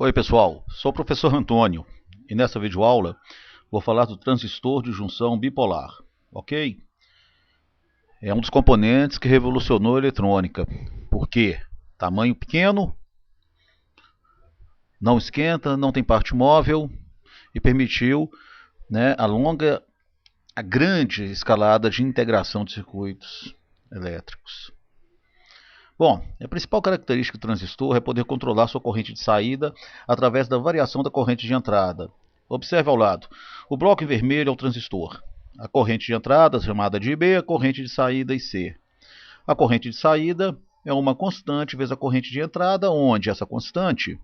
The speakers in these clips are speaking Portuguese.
Oi pessoal, sou o professor Antônio e nessa videoaula vou falar do transistor de junção bipolar, ok? É um dos componentes que revolucionou a eletrônica, porque tamanho pequeno, não esquenta, não tem parte móvel e permitiu, a grande escalada de integração de circuitos elétricos. Bom, a principal característica do transistor é poder controlar sua corrente de saída através da variação da corrente de entrada. Observe ao lado, o bloco em vermelho é o transistor. A corrente de entrada, chamada de IB, a corrente de saída, IC. A corrente de saída é uma constante vezes a corrente de entrada, onde essa constante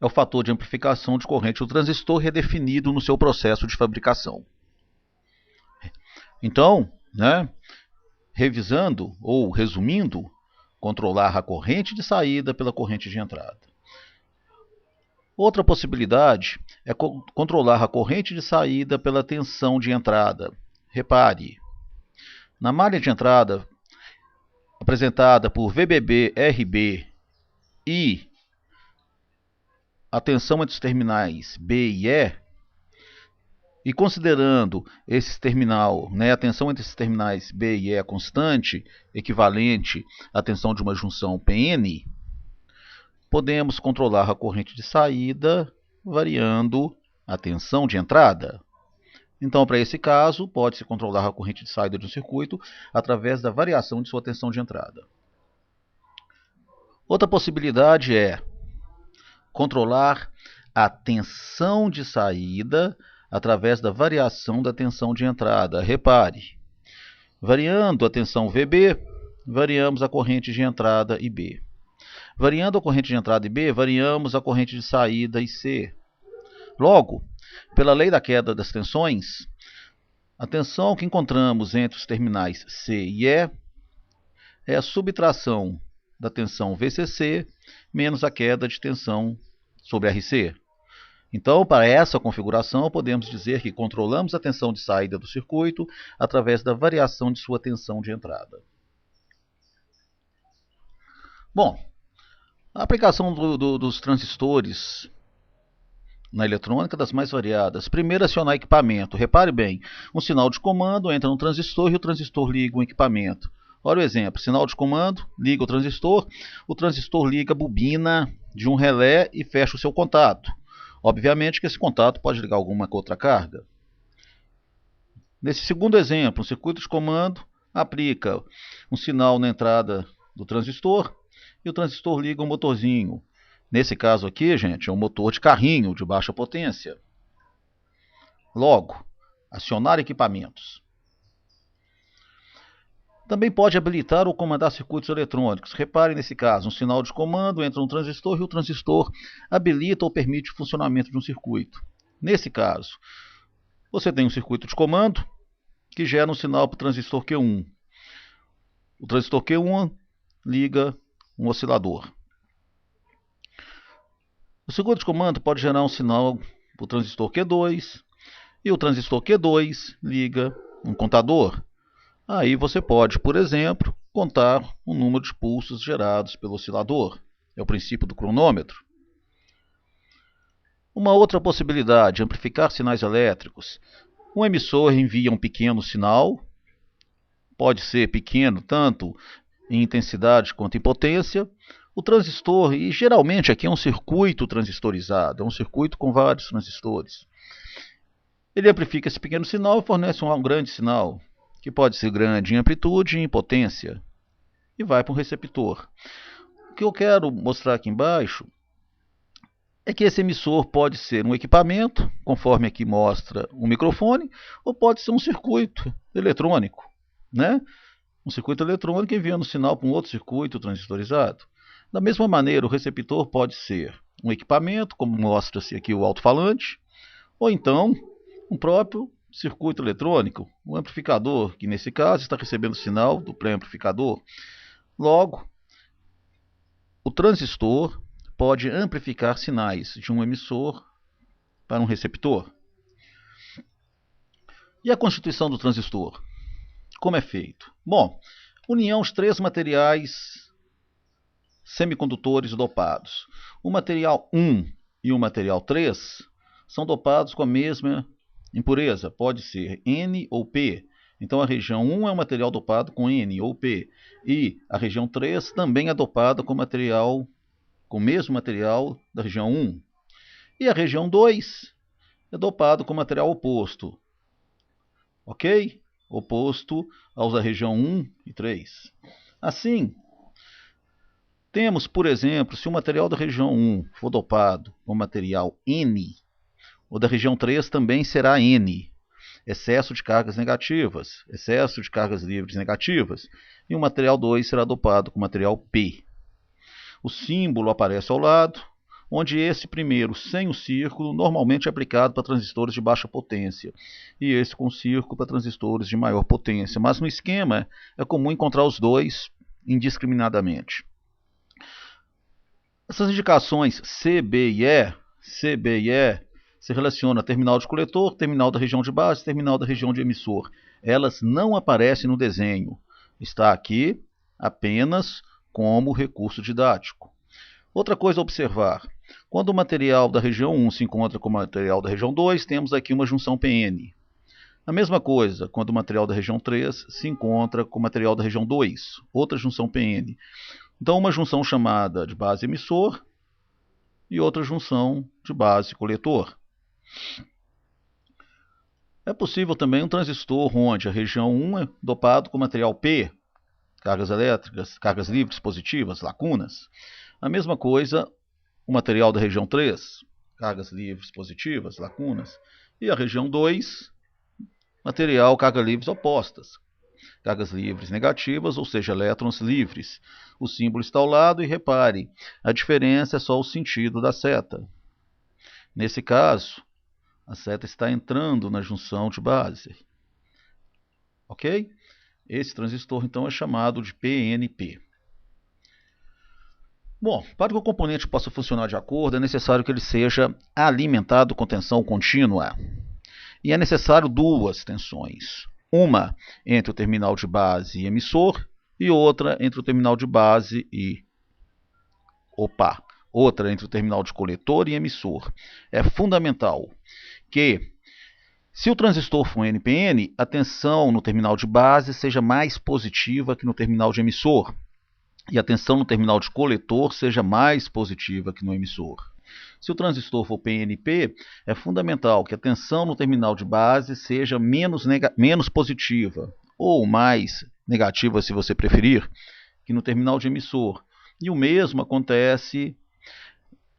é o fator de amplificação de corrente do transistor redefinido no seu processo de fabricação. Então, revisando ou resumindo, controlar a corrente de saída pela corrente de entrada. Outra possibilidade é controlar a corrente de saída pela tensão de entrada. Repare, na malha de entrada apresentada por VBB, RB e a tensão entre os terminais B e E, considerando esse terminal, a tensão entre esses terminais B e E constante, equivalente à tensão de uma junção PN, podemos controlar a corrente de saída variando a tensão de entrada. Então, para esse caso, pode-se controlar a corrente de saída de um circuito através da variação de sua tensão de entrada. Outra possibilidade é controlar a tensão de saída através da variação da tensão de entrada. Repare, variando a tensão VB, variamos a corrente de entrada IB. Variando a corrente de entrada IB, variamos a corrente de saída IC. Logo, pela lei da queda das tensões, a tensão que encontramos entre os terminais C e E é a subtração da tensão VCC menos a queda de tensão sobre RC. Então, para essa configuração, podemos dizer que controlamos a tensão de saída do circuito através da variação de sua tensão de entrada. Bom, a aplicação dos transistores na eletrônica das mais variadas. Primeiro, acionar equipamento. Repare bem, um sinal de comando entra no transistor e o transistor liga o equipamento. Olha o exemplo, sinal de comando, liga o transistor liga a bobina de um relé e fecha o seu contato. Obviamente que esse contato pode ligar alguma outra carga. Nesse segundo exemplo, um circuito de comando aplica um sinal na entrada do transistor e o transistor liga um motorzinho. Nesse caso aqui, gente, é um motor de carrinho de baixa potência. Logo, acionar equipamentos. Também pode habilitar ou comandar circuitos eletrônicos. Repare nesse caso, um sinal de comando entra no transistor e o transistor habilita ou permite o funcionamento de um circuito. Nesse caso, você tem um circuito de comando que gera um sinal para o transistor Q1. O transistor Q1 liga um oscilador. O circuito de comando pode gerar um sinal para o transistor Q2 e o transistor Q2 liga um contador. Aí você pode, por exemplo, contar o número de pulsos gerados pelo oscilador. É o princípio do cronômetro. Uma outra possibilidade, amplificar sinais elétricos. Um emissor envia um pequeno sinal, pode ser pequeno tanto em intensidade quanto em potência. O transistor, e geralmente aqui é um circuito transistorizado, é um circuito com vários transistores. Ele amplifica esse pequeno sinal e fornece um grande sinal, que pode ser grande em amplitude e em potência, e vai para um receptor. O que eu quero mostrar aqui embaixo é que esse emissor pode ser um equipamento, conforme aqui mostra um microfone, ou pode ser um circuito eletrônico, Um circuito eletrônico enviando sinal para um outro circuito transistorizado. Da mesma maneira, o receptor pode ser um equipamento, como mostra-se aqui o alto-falante, ou então um próprio circuito eletrônico, o amplificador, que nesse caso está recebendo sinal do pré-amplificador. Logo, o transistor pode amplificar sinais de um emissor para um receptor. E a constituição do transistor? Como é feito? Bom, união de três materiais semicondutores dopados. O material 1 e o material 3 são dopados com a mesma impureza, pode ser N ou P. Então a região 1 é um material dopado com N ou P, e a região 3 também é dopada com o mesmo material da região 1. E a região 2 é dopado com material oposto, ok? Oposto aos da região 1 e 3. Assim, temos, por exemplo, se o material da região 1 for dopado com material N, o da região 3 também será N, excesso de cargas negativas, excesso de cargas livres negativas, e o material 2 será dopado com material P. O símbolo aparece ao lado, onde esse primeiro sem o círculo normalmente é aplicado para transistores de baixa potência, e esse com círculo para transistores de maior potência, mas no esquema é comum encontrar os dois indiscriminadamente. Essas indicações C, B e E se relacionam a terminal de coletor, terminal da região de base, terminal da região de emissor. Elas não aparecem no desenho. Está aqui apenas como recurso didático. Outra coisa a observar. Quando o material da região 1 se encontra com o material da região 2, temos aqui uma junção PN. A mesma coisa quando o material da região 3 se encontra com o material da região 2, outra junção PN. Então, uma junção chamada de base emissor e outra junção de base coletor. É possível também um transistor onde a região 1 é dopado com material P, cargas elétricas, cargas livres positivas, lacunas. A mesma coisa o material da região 3, cargas livres positivas, lacunas. E a região 2, material cargas livres opostas, cargas livres negativas, ou seja, elétrons livres. O símbolo está ao lado e repare, a diferença é só o sentido da seta. Nesse caso, a seta está entrando na junção de base. Ok? Esse transistor, então, é chamado de PNP. Bom, para que o componente possa funcionar de acordo, é necessário que ele seja alimentado com tensão contínua. E é necessário duas tensões. Uma entre o terminal de base e emissor, e outra entre o terminal de base e... outra entre o terminal de coletor e emissor. É fundamental que, se o transistor for NPN, a tensão no terminal de base seja mais positiva que no terminal de emissor, e a tensão no terminal de coletor seja mais positiva que no emissor. Se o transistor for PNP, é fundamental que a tensão no terminal de base seja menos positiva, ou mais negativa, se você preferir, que no terminal de emissor. E o mesmo acontece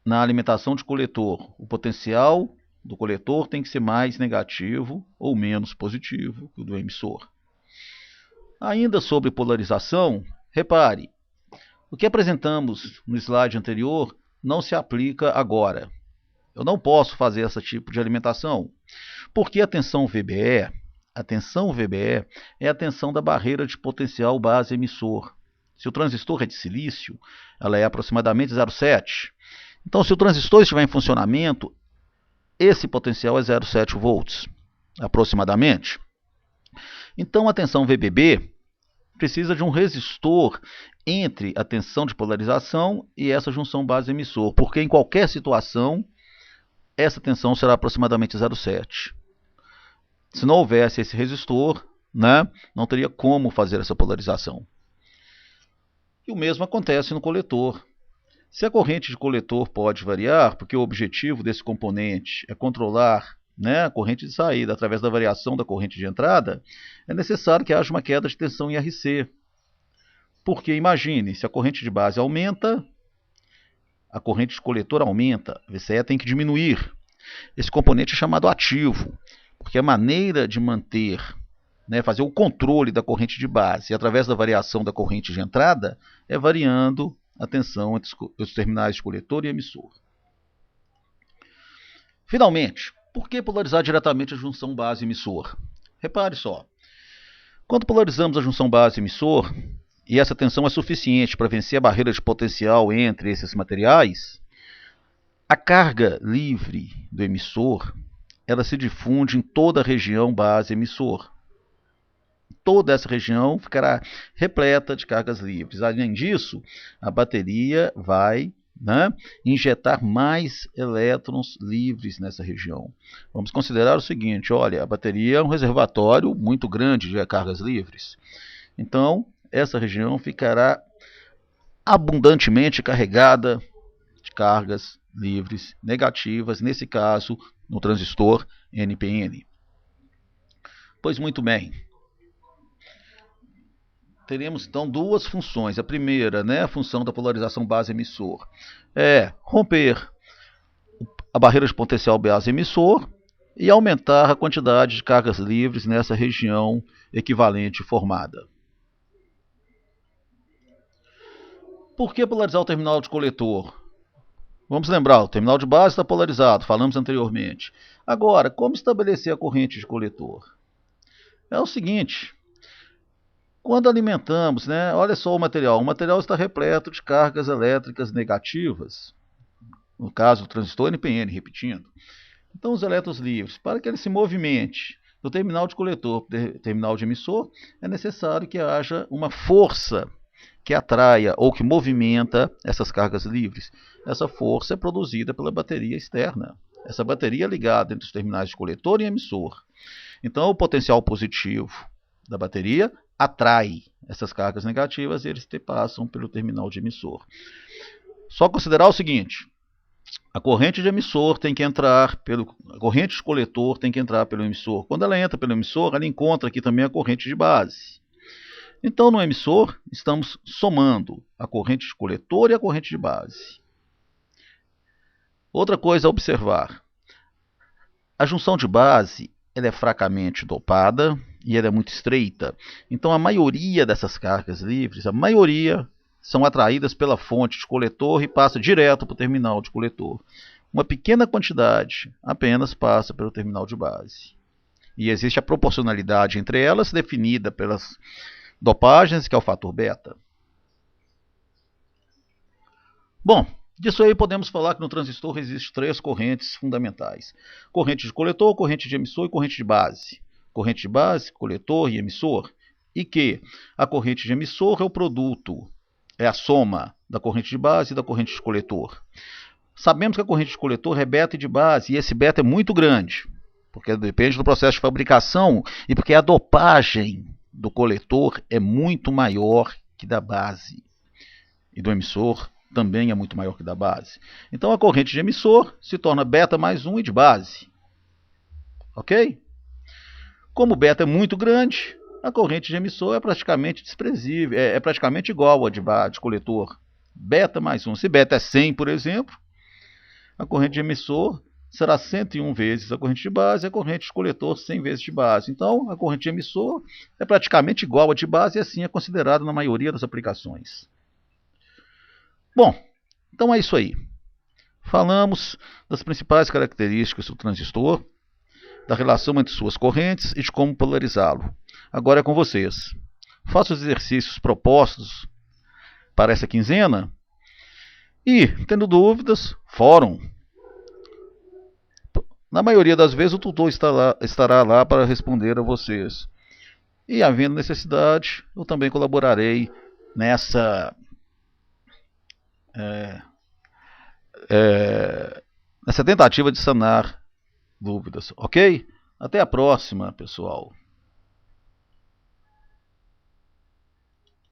na alimentação de coletor. O potencial do coletor tem que ser mais negativo ou menos positivo que o do emissor. Ainda sobre polarização, repare, o que apresentamos no slide anterior não se aplica agora. Eu não posso fazer esse tipo de alimentação, porque a tensão VBE é a tensão da barreira de potencial base emissor. Se o transistor é de silício, ela é aproximadamente 0,7. Então, se o transistor estiver em funcionamento, esse potencial é 0,7 volts, aproximadamente. Então, a tensão VBB precisa de um resistor entre a tensão de polarização e essa junção base-emissor, porque em qualquer situação, essa tensão será aproximadamente 0,7. Se não houvesse esse resistor, não teria como fazer essa polarização. E o mesmo acontece no coletor. Se a corrente de coletor pode variar, porque o objetivo desse componente é controlar a corrente de saída através da variação da corrente de entrada, é necessário que haja uma queda de tensão em RC. Porque imagine, se a corrente de base aumenta, a corrente de coletor aumenta, a VCE tem que diminuir. Esse componente é chamado ativo, porque a maneira de manter, fazer o controle da corrente de base através da variação da corrente de entrada é variando a tensão entre os terminais de coletor e emissor. Finalmente, por que polarizar diretamente a junção base-emissor? Repare só, quando polarizamos a junção base-emissor, e essa tensão é suficiente para vencer a barreira de potencial entre esses materiais, a carga livre do emissor ela se difunde em toda a região base-emissor. toda essa região ficará repleta de cargas livres. Além disso, a bateria vai, né, injetar mais elétrons livres nessa região. Vamos considerar o seguinte, olha, a bateria é um reservatório muito grande de cargas livres. Então, essa região ficará abundantemente carregada de cargas livres negativas, nesse caso, no transistor NPN. Pois muito bem. Teremos então duas funções. A primeira, né, a função da polarização base-emissor, é romper a barreira de potencial base-emissor e aumentar a quantidade de cargas livres nessa região equivalente formada. Por que polarizar o terminal de coletor? Vamos lembrar, o terminal de base está polarizado, falamos anteriormente. Agora, como estabelecer a corrente de coletor? É o seguinte, quando alimentamos, né, olha só o material está repleto de cargas elétricas negativas, no caso o transistor NPN, repetindo. Então os elétrons livres, para que ele se movimente do terminal de coletor para o terminal de emissor, é necessário que haja uma força que atraia ou que movimenta essas cargas livres. Essa força é produzida pela bateria externa. Essa bateria é ligada entre os terminais de coletor e emissor. Então o potencial positivo da bateria atrai essas cargas negativas e eles passam pelo terminal de emissor. Só considerar o seguinte, a corrente de emissor tem que entrar a corrente de coletor tem que entrar pelo emissor. Quando ela entra pelo emissor, ela encontra aqui também a corrente de base. Então, no emissor, estamos somando a corrente de coletor e a corrente de base. Outra coisa a observar, a junção de base ela é fracamente dopada e ela é muito estreita. Então, a maioria dessas cargas livres, a maioria são atraídas pela fonte de coletor e passa direto para o terminal de coletor. Uma pequena quantidade apenas passa pelo terminal de base. E existe a proporcionalidade entre elas, definida pelas dopagens, que é o fator beta. Bom, disso aí podemos falar que no transistor existem três correntes fundamentais. Corrente de coletor, corrente de emissor e corrente de base. Corrente de base, coletor e emissor. E que a corrente de emissor é o produto, é a soma da corrente de base e da corrente de coletor. Sabemos que a corrente de coletor é beta e de base, e esse beta é muito grande, porque depende do processo de fabricação e porque a dopagem do coletor é muito maior que da base. E do emissor também é muito maior que da base. Então a corrente de emissor se torna beta mais 1 e de base. Ok? Como o beta é muito grande, a corrente de emissor é praticamente desprezível, é praticamente igual a de coletor. Beta mais 1. Se beta é 100, por exemplo, a corrente de emissor será 101 vezes a corrente de base e a corrente de coletor 100 vezes de base. Então, a corrente de emissor é praticamente igual a de base e assim é considerada na maioria das aplicações. Bom, então é isso aí. Falamos das principais características do transistor, da relação entre suas correntes e de como polarizá-lo. Agora é com vocês. Faça os exercícios propostos para essa quinzena e, tendo dúvidas, fórum. Na maioria das vezes o tutor estará lá para responder a vocês. E, havendo necessidade, eu também colaborarei nessa tentativa de sanar dúvidas, ok? Até a próxima, pessoal.